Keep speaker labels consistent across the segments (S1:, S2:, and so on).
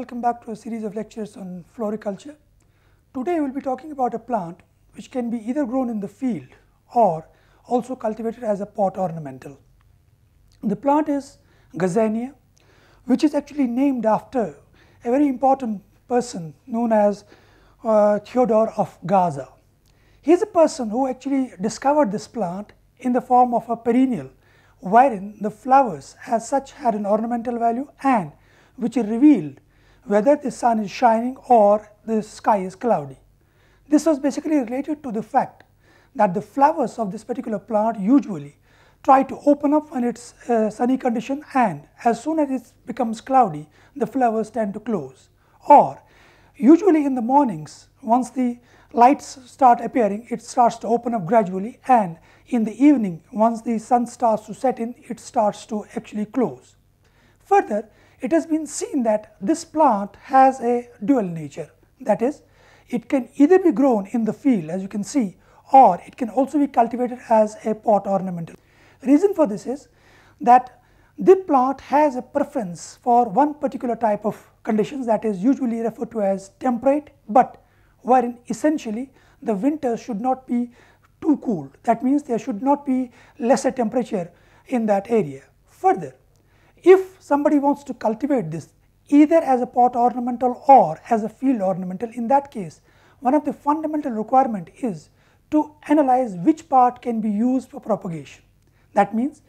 S1: welcome back to a series of lectures on floriculture. Today we will be talking about a plant which can be either grown in the field or also cultivated as a pot ornamental. The plant is Gazania, which is actually named after a very important person known as Theodore of Gaza. He is a person who actually discovered this plant in the form of a perennial, wherein the flowers as such had an ornamental value and which revealed whether the sun is shining or the sky is cloudy. This was basically related to the fact that the flowers of this particular plant usually try to open up when it's sunny condition, and as soon as it becomes cloudy, the flowers tend to close. Or usually in the mornings, once the lights start appearing, it starts to open up gradually, and in the evening, once the sun starts to set in, it starts to actually close. Further, it has been seen that this plant has a dual nature, that is, it can either be grown in the field as you can see, or it can also be cultivated as a pot ornamental. Reason for this is that the plant has a preference for one particular type of conditions that is usually referred to as temperate, but wherein essentially the winter should not be too cool. That means there should not be lesser temperature in that area. Further, if somebody wants to cultivate this either as a pot ornamental or as a field ornamental, in that case, one of the fundamental requirement is to analyze which part can be used for propagation. That means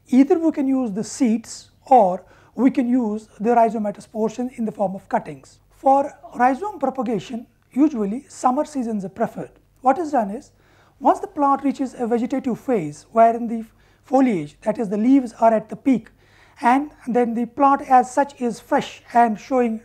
S1: either we can use the seeds or we can use the rhizomatous portion in the form of cuttings. For rhizome propagation, usually summer seasons are preferred. What is done is, once the plant reaches a vegetative phase wherein the foliage, that is the leaves, are at the peak, and then the plant as such is fresh and showing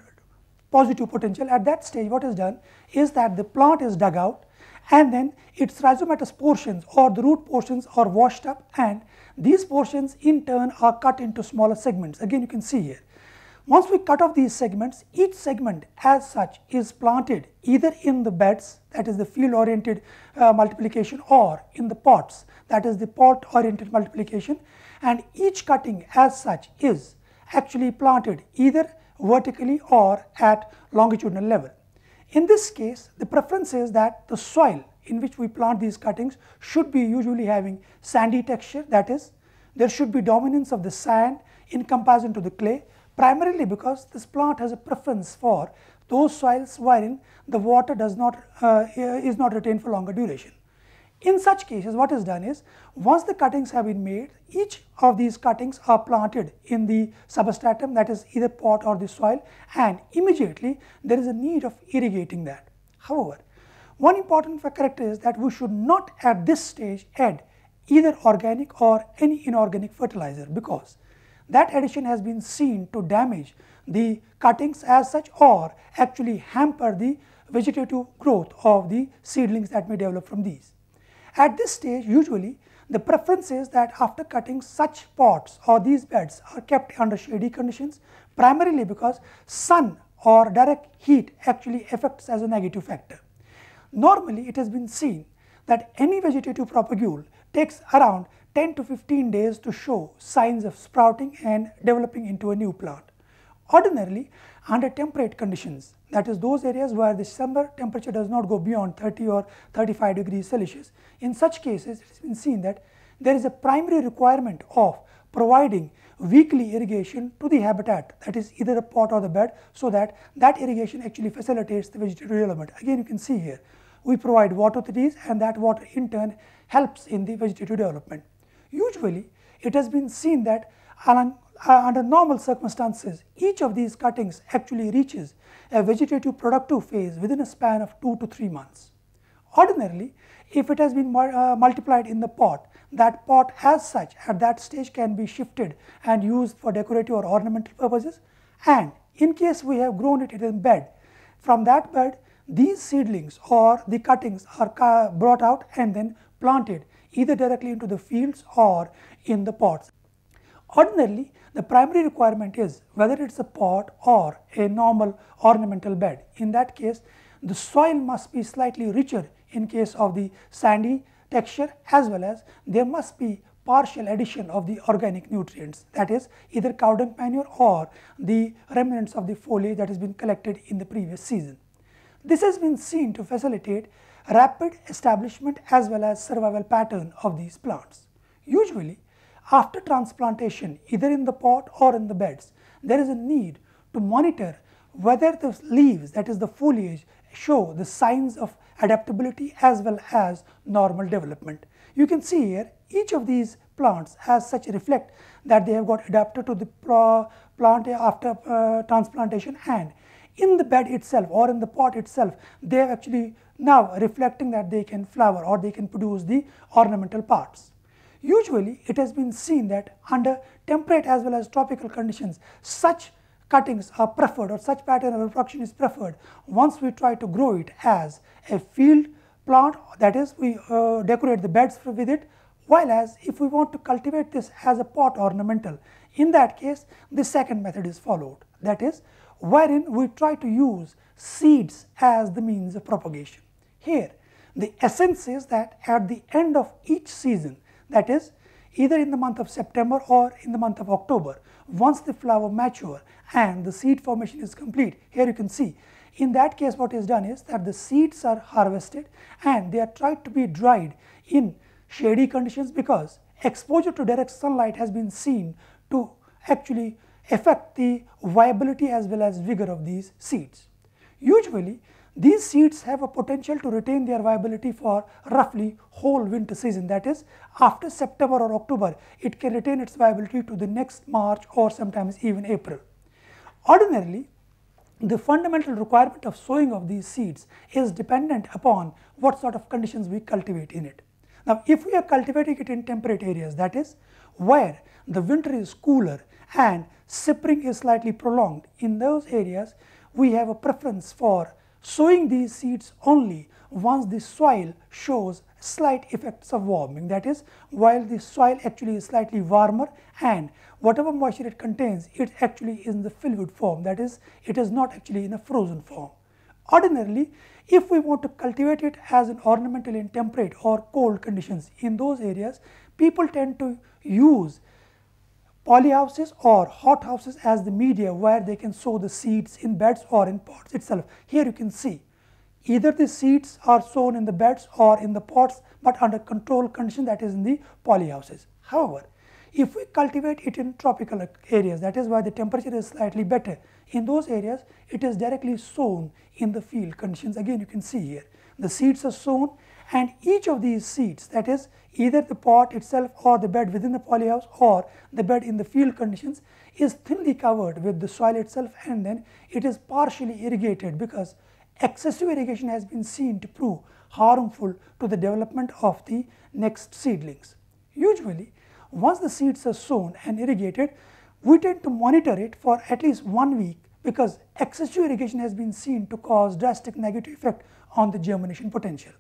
S1: positive potential, at that stage what is done is that the plant is dug out and then its rhizomatous portions or the root portions are washed up, and these portions in turn are cut into smaller segments. Again you can see here, once we cut off these segments, each segment as such is planted either in the beds, that is the field oriented multiplication, or in the pots, that is the pot oriented multiplication, and each cutting as such is actually planted either vertically or at longitudinal level. In this case, the preference is that the soil in which we plant these cuttings should be usually having sandy texture, that is, there should be dominance of the sand in comparison to the clay, primarily because this plant has a preference for those soils wherein the water is not retained for longer duration. In such cases, what is done is, once the cuttings have been made, each of these cuttings are planted in the substratum, that is either pot or the soil, and immediately there is a need of irrigating that. However, one important character is that we should not at this stage add either organic or any inorganic fertilizer, because that addition has been seen to damage the cuttings as such or actually hamper the vegetative growth of the seedlings that may develop from these. At this stage, usually the preference is that after cutting, such pots or these beds are kept under shady conditions, primarily because sun or direct heat actually affects as a negative factor. Normally, it has been seen that any vegetative propagule takes around 10 to 15 days to show signs of sprouting and developing into a new plant. Ordinarily, under temperate conditions, that is those areas where the summer temperature does not go beyond 30 or 35 degrees Celsius, in such cases it has been seen that there is a primary requirement of providing weekly irrigation to the habitat, that is either the pot or the bed, so that that irrigation actually facilitates the vegetative development. Again you can see here, we provide water to these, and that water in turn helps in the vegetative development. Usually it has been seen that under normal circumstances, each of these cuttings actually reaches a vegetative productive phase within a span of 2 to 3 months. Ordinarily, if it has been multiplied in the pot, that pot as such at that stage can be shifted and used for decorative or ornamental purposes, and in case we have grown it in a bed, from that bed these seedlings or the cuttings are brought out and then planted either directly into the fields or in the pots. Ordinarily, the primary requirement is whether it is a pot or a normal ornamental bed. In that case, the soil must be slightly richer in case of the sandy texture, as well as there must be partial addition of the organic nutrients, that is either cow dung manure or the remnants of the foliage that has been collected in the previous season. This has been seen to facilitate rapid establishment as well as survival pattern of these plants. Usually, after transplantation, either in the pot or in the beds, there is a need to monitor whether the leaves, that is the foliage, show the signs of adaptability as well as normal development. You can see here each of these plants as such reflect that they have got adapted to the plant after transplantation, and in the bed itself or in the pot itself they are actually now reflecting that they can flower or they can produce the ornamental parts. Usually it has been seen that under temperate as well as tropical conditions such cuttings are preferred or such pattern of reproduction is preferred once we try to grow it as a field plant, that is we decorate the beds with it, while as if we want to cultivate this as a pot ornamental, in that case the second method is followed, that is wherein we try to use seeds as the means of propagation. Here the essence is that at the end of each season, that is either in the month of September or in the month of October, once the flower mature and the seed formation is complete, here you can see in that case what is done is that the seeds are harvested and they are tried to be dried in shady conditions, because exposure to direct sunlight has been seen to actually affect the viability as well as vigor of these seeds. Usually these seeds have a potential to retain their viability for roughly whole winter season, that is after September or October it can retain its viability to the next March or sometimes even April. Ordinarily, the fundamental requirement of sowing of these seeds is dependent upon what sort of conditions we cultivate in it. Now, if we are cultivating it in temperate areas, that is where the winter is cooler and spring is slightly prolonged, in those areas we have a preference for sowing these seeds only once the soil shows slight effects of warming, that is while the soil actually is slightly warmer and whatever moisture it contains, it actually is in the fluid form, that is it is not actually in a frozen form. Ordinarily, if we want to cultivate it as an ornamental in temperate or cold conditions, in those areas people tend to use polyhouses or hothouses as the media where they can sow the seeds in beds or in pots itself. Here you can see either the seeds are sown in the beds or in the pots, but under controlled condition, that is in the polyhouses. However, if we cultivate it in tropical areas, that is where the temperature is slightly better, in those areas it is directly sown in the field conditions. Again you can see here the seeds are sown, and each of these seeds, that is either the pot itself or the bed within the polyhouse or the bed in the field conditions, is thinly covered with the soil itself, and then it is partially irrigated, because excessive irrigation has been seen to prove harmful to the development of the next seedlings. Usually once the seeds are sown and irrigated, we tend to monitor it for at least 1 week, because excessive irrigation has been seen to cause drastic negative effect on the germination potential.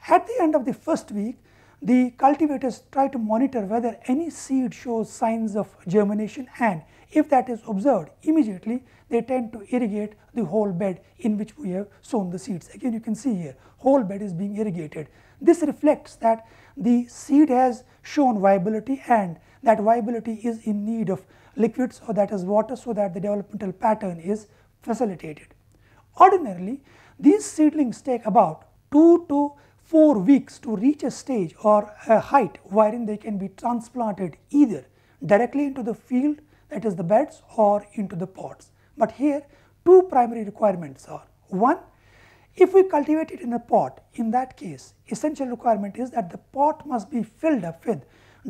S1: At the end of the first week, the cultivators try to monitor whether any seed shows signs of germination, and if that is observed, immediately they tend to irrigate the whole bed in which we have sown the seeds. Again you can see here whole bed is being irrigated. This reflects that the seed has shown viability, and that viability is in need of liquids, or that is water, so that the developmental pattern is facilitated. Ordinarily, these seedlings take about 2 to 4 weeks to reach a stage or a height wherein they can be transplanted either directly into the field, that is the beds, or into the pots. But here two primary requirements are: one, if we cultivate it in a pot, in that case essential requirement is that the pot must be filled up with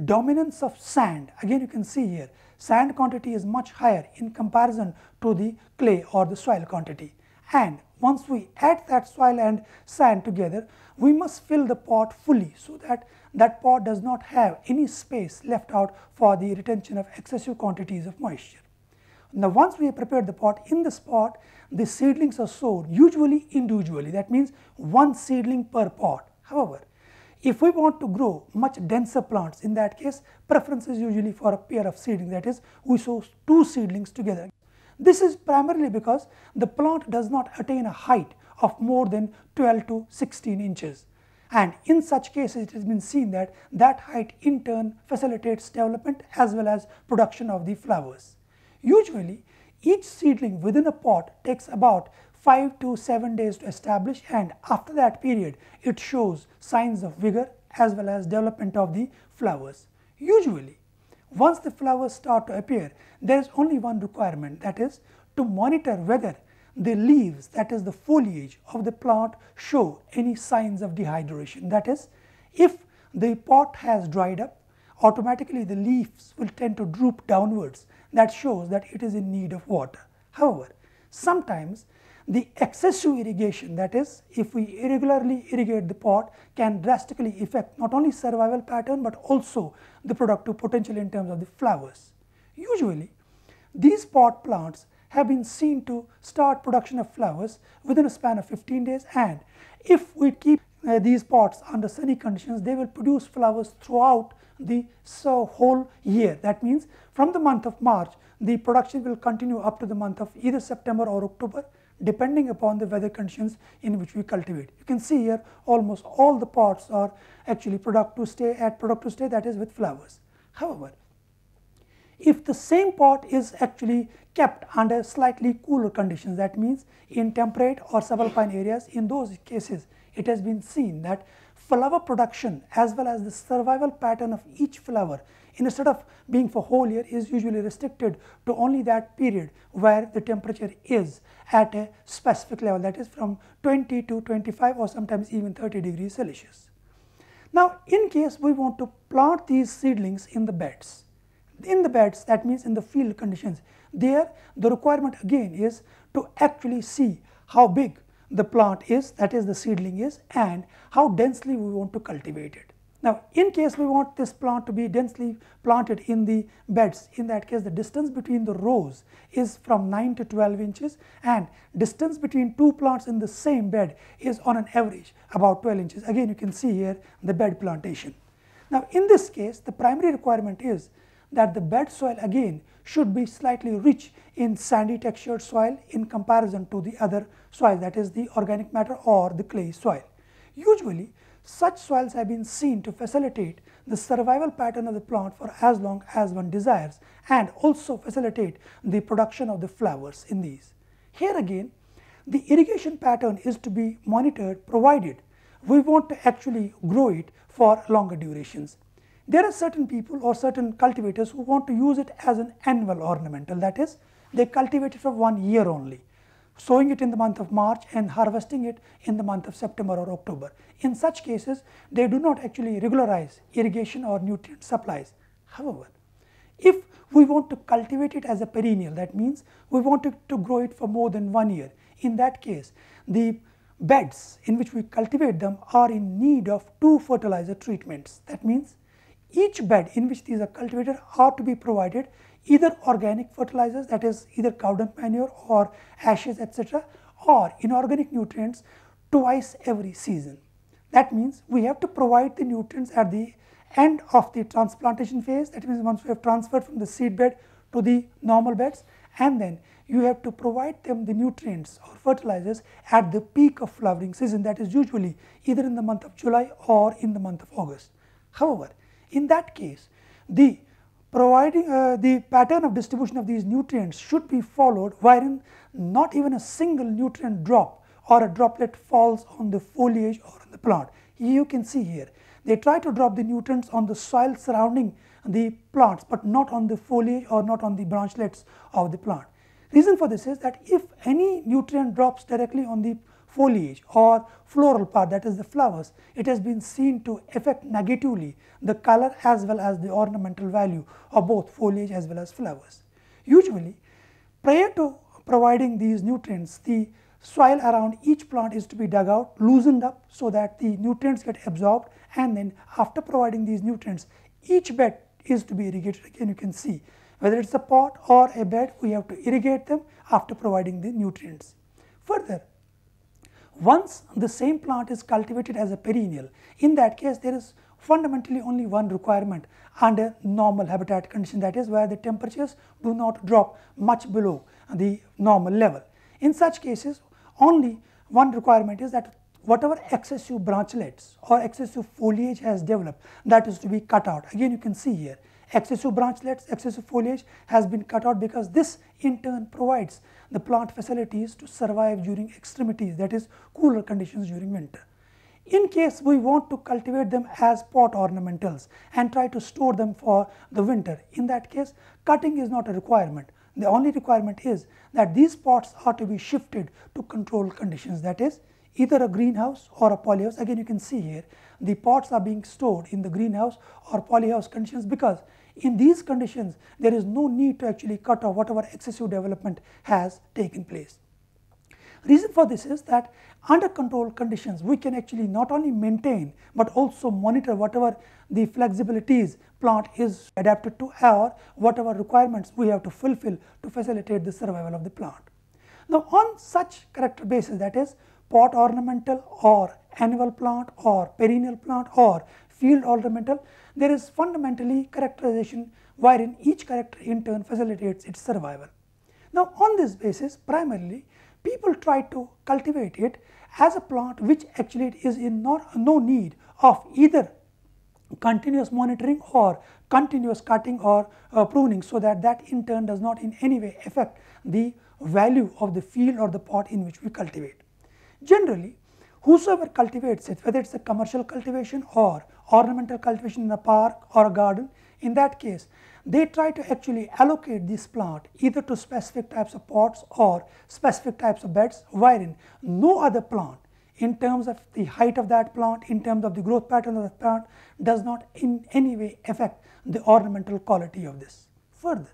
S1: dominance of sand. Again you can see here sand quantity is much higher in comparison to the clay or the soil quantity, and once we add that soil and sand together, we must fill the pot fully, so that that pot does not have any space left out for the retention of excessive quantities of moisture. Now, once we have prepared the pot, in this pot the seedlings are sown usually individually, that means one seedling per pot. However, if we want to grow much denser plants, in that case preference is usually for a pair of seedlings, that is we sow 2 seedlings together. This is primarily because the plant does not attain a height of more than 12 to 16 inches. and in such cases it has been seen that that height in turn facilitates development as well as production of the flowers. Usually each seedling within a pot takes about 5 to 7 days to establish, and after that period it shows signs of vigor as well as development of the flowers. Usually once the flowers start to appear, there is only one requirement, that is to monitor whether the leaves, that is the foliage of the plant, show any signs of dehydration. That is, if the pot has dried up, automatically the leaves will tend to droop downwards. That shows that it is in need of water. However, sometimes the excessive irrigation, that is if we irregularly irrigate the pot, can drastically affect not only survival pattern but also the productive potential in terms of the flowers. Usually these pot plants have been seen to start production of flowers within a span of 15 days, and if we keep these pots under sunny conditions, they will produce flowers throughout the whole year. That means from the month of March the production will continue up to the month of either September or October, depending upon the weather conditions in which we cultivate. You can see here almost all the pots are actually productive state, that is with flowers. However, if the same pot is actually kept under slightly cooler conditions, that means in temperate or subalpine areas, in those cases it has been seen that flower production as well as the survival pattern of each flower, instead of being for whole year, is usually restricted to only that period where the temperature is at a specific level, that is from 20 to 25 or sometimes even 30 degrees Celsius. Now, in case we want to plant these seedlings in the beds, that means in the field conditions, there the requirement again is to actually see how big the plant is, that is the seedling is, and how densely we want to cultivate it. Now, in case we want this plant to be densely planted in the beds, in that case the distance between the rows is from 9 to 12 inches, and distance between two plants in the same bed is on an average about 12 inches. Again, you can see here the bed plantation. Now, in this case the primary requirement is that the bed soil again should be slightly rich in sandy textured soil in comparison to the other soil, that is the organic matter or the clay soil. Usually such soils have been seen to facilitate the survival pattern of the plant for as long as one desires, and also facilitate the production of the flowers in these. Here again the irrigation pattern is to be monitored, provided we want to actually grow it for longer durations. There are certain people or certain cultivators who want to use it as an annual ornamental, that is they cultivate it for 1 year only, sowing it in the month of March and harvesting it in the month of September or October. In such cases they do not actually regularize irrigation or nutrient supplies. However, if we want to cultivate it as a perennial, that means we want to grow it for more than 1 year, in that case the beds in which we cultivate them are in need of 2 fertilizer treatments. That means each bed in which these are cultivated are to be provided either organic fertilizers, that is either cow dung manure or ashes etc., or inorganic nutrients twice every season. That means we have to provide the nutrients at the end of the transplantation phase, that means once we have transferred from the seed bed to the normal beds, and then you have to provide them the nutrients or fertilizers at the peak of flowering season, that is usually either in the month of July or in the month of August. However, in that case the pattern of distribution of these nutrients should be followed, wherein not even a single nutrient drop or a droplet falls on the foliage or on the plant. You can see here they try to drop the nutrients on the soil surrounding the plants, but not on the foliage or not on the branchlets of the plant. Reason for this is that if any nutrient drops directly on the foliage or floral part, that is the flowers, it has been seen to affect negatively the color as well as the ornamental value of both foliage as well as flowers. Usually prior to providing these nutrients, the soil around each plant is to be dug out, loosened up so that the nutrients get absorbed, and then after providing these nutrients each bed is to be irrigated. Again you can see whether it is a pot or a bed, we have to irrigate them after providing the nutrients. Further, once the same plant is cultivated as a perennial, in that case there is fundamentally only one requirement under normal habitat condition, that is where the temperatures do not drop much below the normal level. In such cases only one requirement is that whatever excessive branchlets or excessive foliage has developed, that is to be cut out. Again you can see here excessive branchlets, excessive foliage has been cut out, because this in turn provides the plant facilities to survive during extremities, that is cooler conditions during winter. In case we want to cultivate them as pot ornamentals and try to store them for the winter, in that case cutting is not a requirement. The only requirement is that these pots are to be shifted to controlled conditions, that is either a greenhouse or a polyhouse. Again you can see here the pots are being stored in the greenhouse or polyhouse conditions, because in these conditions there is no need to actually cut off whatever excessive development has taken place. Reason for this is that under controlled conditions we can actually not only maintain but also monitor whatever the flexibilities plant is adapted to or whatever requirements we have to fulfill to facilitate the survival of the plant. Now on such character basis, that is pot ornamental or annual plant or perennial plant or field ornamental, there is fundamentally characterization wherein each character in turn facilitates its survival. Now on this basis primarily people try to cultivate it as a plant which actually is in no need of either continuous monitoring or continuous cutting or pruning, so that in turn does not in any way affect the value of the field or the pot in which we cultivate. Generally whosoever cultivates it, whether it is a commercial cultivation or ornamental cultivation in a park or a garden, in that case they try to actually allocate this plant either to specific types of pots or specific types of beds, wherein no other plant in terms of the height of that plant, in terms of the growth pattern of the plant, does not in any way affect the ornamental quality of this. Further,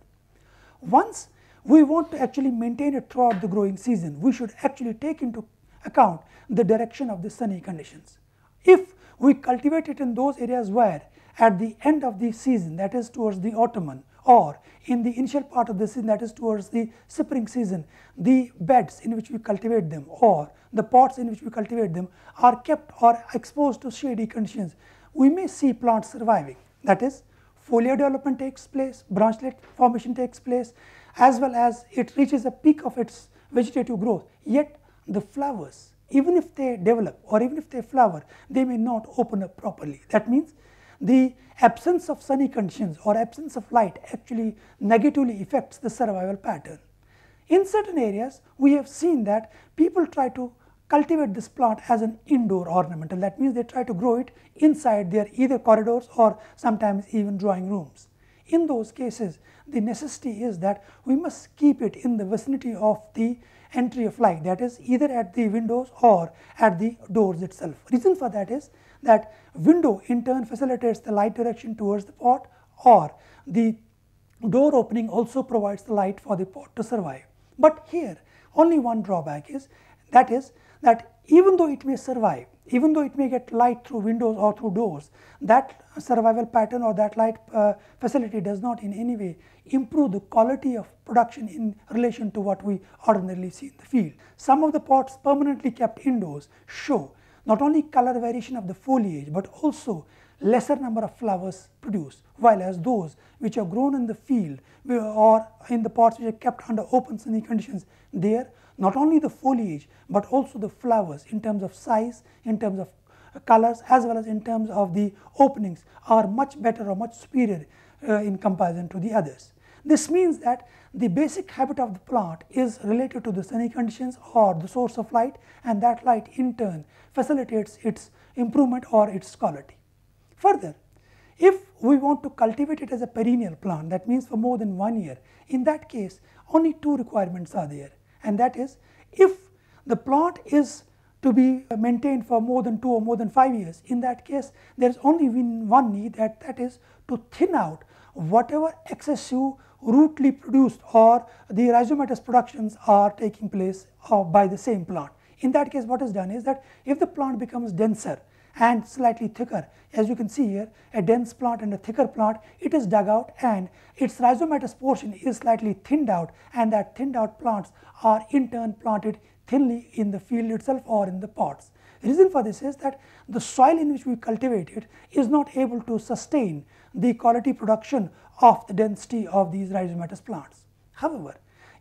S1: once we want to actually maintain it throughout the growing season, we should actually take into account the direction of the sunny conditions. If we cultivate it in those areas where at the end of the season, that is towards the autumn, or in the initial part of the season, that is towards the spring season, the beds in which we cultivate them or the pots in which we cultivate them are kept or exposed to shady conditions, we may see plants surviving. That is, foliar development takes place, branchlet formation takes place, as well as it reaches a peak of its vegetative growth, yet the flowers, even if they develop or even if they flower, they may not open up properly. That means the absence of sunny conditions or absence of light actually negatively affects the survival pattern. In certain areas, we have seen that people try to cultivate this plant as an indoor ornamental. That means they try to grow it inside their either corridors or sometimes even drawing rooms. In those cases, the necessity is that we must keep it in the vicinity of the entry of light, that is either at the windows or at the doors itself. Reason for that is that window in turn facilitates the light direction towards the pot, or the door opening also provides the light for the pot to survive. But here only one drawback is that even though it may survive, even though it may get light through windows or through doors, that survival pattern or that light facility does not in any way improve the quality of production in relation to what we ordinarily see in the field. Some of the pots permanently kept indoors show not only color variation of the foliage but also lesser number of flowers produced, while as those which are grown in the field or in the pots which are kept under open sunny conditions, there not only the foliage but also the flowers in terms of size, in terms of colors, as well as in terms of the openings are much better or much superior in comparison to the others. This means that the basic habit of the plant is related to the sunny conditions or the source of light, and that light in turn facilitates its improvement or its quality. Further, if we want to cultivate it as a perennial plant, that means for more than 1 year, in that case only two requirements are there, and that is, if the plant is to be maintained for more than 2 or more than 5 years, in that case there is only one need, that is to thin out whatever excessive rootly produced or the rhizomatous productions are taking place by the same plant. In that case, what is done is that if the plant becomes denser and slightly thicker, as you can see here, a dense plant and a thicker plant, it is dug out and its rhizomatous portion is slightly thinned out, and that thinned out plants are in turn planted thinly in the field itself or in the pots. The reason for this is that the soil in which we cultivate it is not able to sustain the quality production of the density of these rhizomatous plants. However,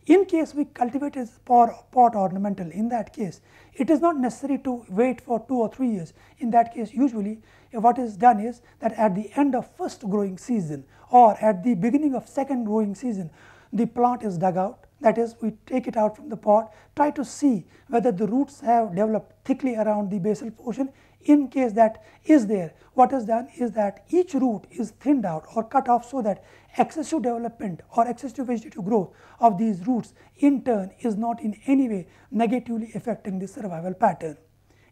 S1: In case we cultivate as pot ornamental, in that case it is not necessary to wait for 2 or 3 years. In that case, usually what is done is that at the end of first growing season or at the beginning of second growing season, the plant is dug out. That is, we take it out from the pot, try to see whether the roots have developed thickly around the basal portion. In case that is there, what is done is that each root is thinned out or cut off, so that excessive development or excessive vegetative growth of these roots in turn is not in any way negatively affecting the survival pattern.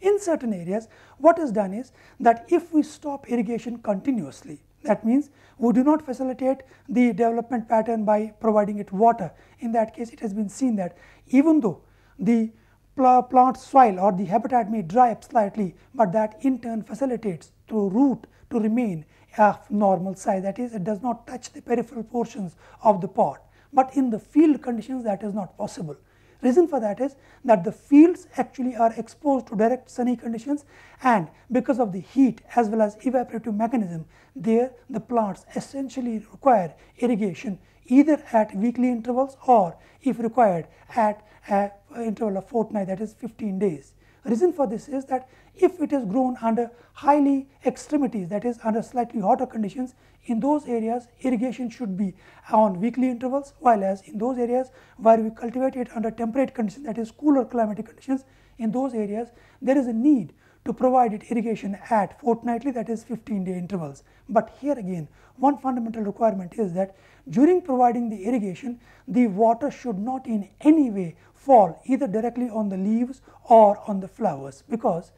S1: In certain areas, what is done is that if we stop irrigation continuously, that means we do not facilitate the development pattern by providing it water. In that case, it has been seen that even though the plant soil or the habitat may dry up slightly, but that in turn facilitates through root to remain of normal size, that is, it does not touch the peripheral portions of the pot. But in the field conditions, that is not possible. Reason for that is that the fields actually are exposed to direct sunny conditions, and because of the heat as well as evaporative mechanism, there the plants essentially require irrigation either at weekly intervals or if required at an interval of fortnight, that is 15 days. Reason for this is that if it is grown under highly extremities, that is under slightly hotter conditions, in those areas irrigation should be on weekly intervals, while as in those areas where we cultivate it under temperate conditions, that is cooler climatic conditions, in those areas there is a need to provide it irrigation at fortnightly, that is 15-day intervals. But here again, one fundamental requirement is that during providing the irrigation, the water should not in any way fall either directly on the leaves or on the flowers, because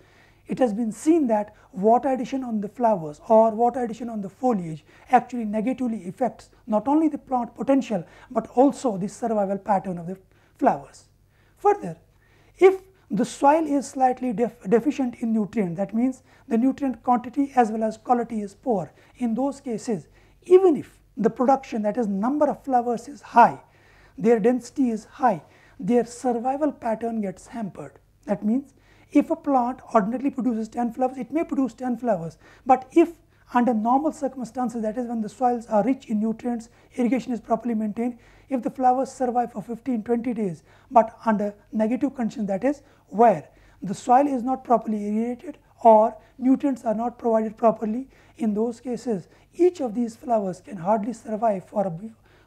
S1: it has been seen that water addition on the flowers or water addition on the foliage actually negatively affects not only the plant potential, but also the survival pattern of the flowers. Further, if the soil is slightly deficient in nutrient, that means the nutrient quantity as well as quality is poor, in those cases even if the production, that is number of flowers, is high, their density is high, their survival pattern gets hampered. That means if a plant ordinarily produces 10 flowers, it may produce 10 flowers, but if under normal circumstances, that is when the soils are rich in nutrients, irrigation is properly maintained, if the flowers survive for 15-20 days, but under negative conditions, that is where the soil is not properly irrigated or nutrients are not provided properly, in those cases each of these flowers can hardly survive for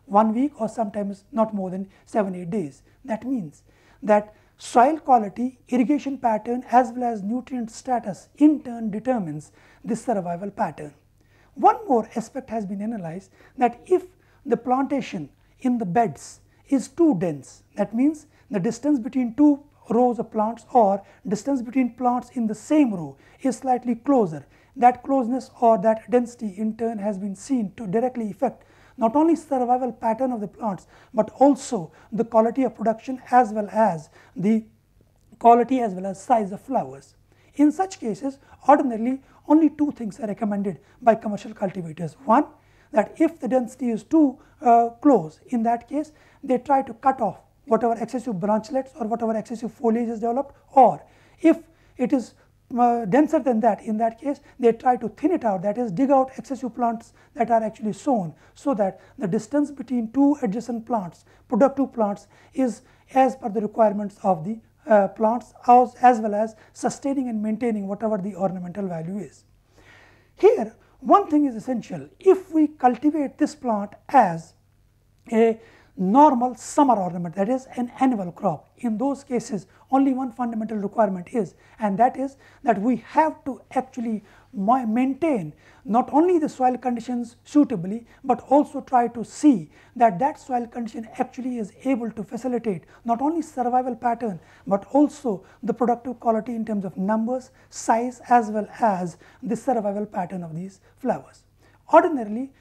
S1: 1 week or sometimes not more than 7-8 days. That means that soil quality, irrigation pattern as well as nutrient status in turn determines the survival pattern. One more aspect has been analyzed, that if the plantation in the beds is too dense, that means the distance between two rows of plants or distance between plants in the same row is slightly closer, that closeness or that density in turn has been seen to directly affect not only survival pattern of the plants, but also the quality of production as well as the quality as well as size of flowers. In such cases, ordinarily only two things are recommended by commercial cultivators. One, that if the density is too close, in that case they try to cut off whatever excessive branchlets or whatever excessive foliage is developed, or if it is denser than that, in that case they try to thin it out, that is dig out excessive plants that are actually sown, so that the distance between two adjacent plants, productive plants, is as per the requirements of the plants as well as sustaining and maintaining whatever the ornamental value is. Here one thing is essential: if we cultivate this plant as a normal summer ornament, that is an annual crop, in those cases only one fundamental requirement is, and that is that we have to actually maintain not only the soil conditions suitably, but also try to see that that soil condition actually is able to facilitate not only survival pattern, but also the productive quality in terms of numbers, size as well as the survival pattern of these flowers. Ordinarily,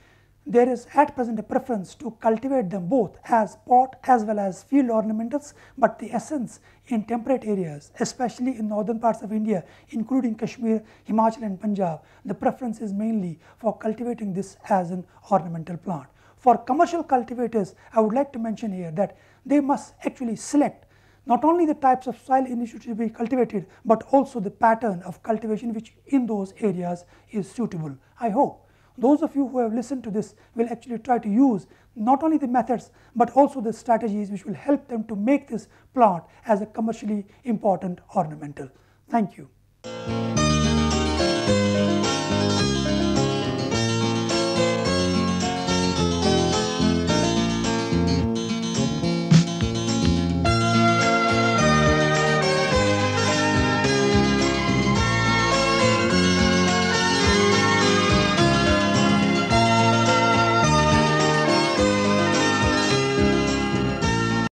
S1: there is at present a preference to cultivate them both as pot as well as field ornamentals, but the essence in temperate areas, especially in northern parts of India including Kashmir, Himachal and Punjab, the preference is mainly for cultivating this as an ornamental plant. For commercial cultivators, I would like to mention here that they must actually select not only the types of soil in which to be cultivated, but also the pattern of cultivation which in those areas is suitable. I hope those of you who have listened to this will actually try to use not only the methods but also the strategies which will help them to make this plant as a commercially important ornamental. Thank you.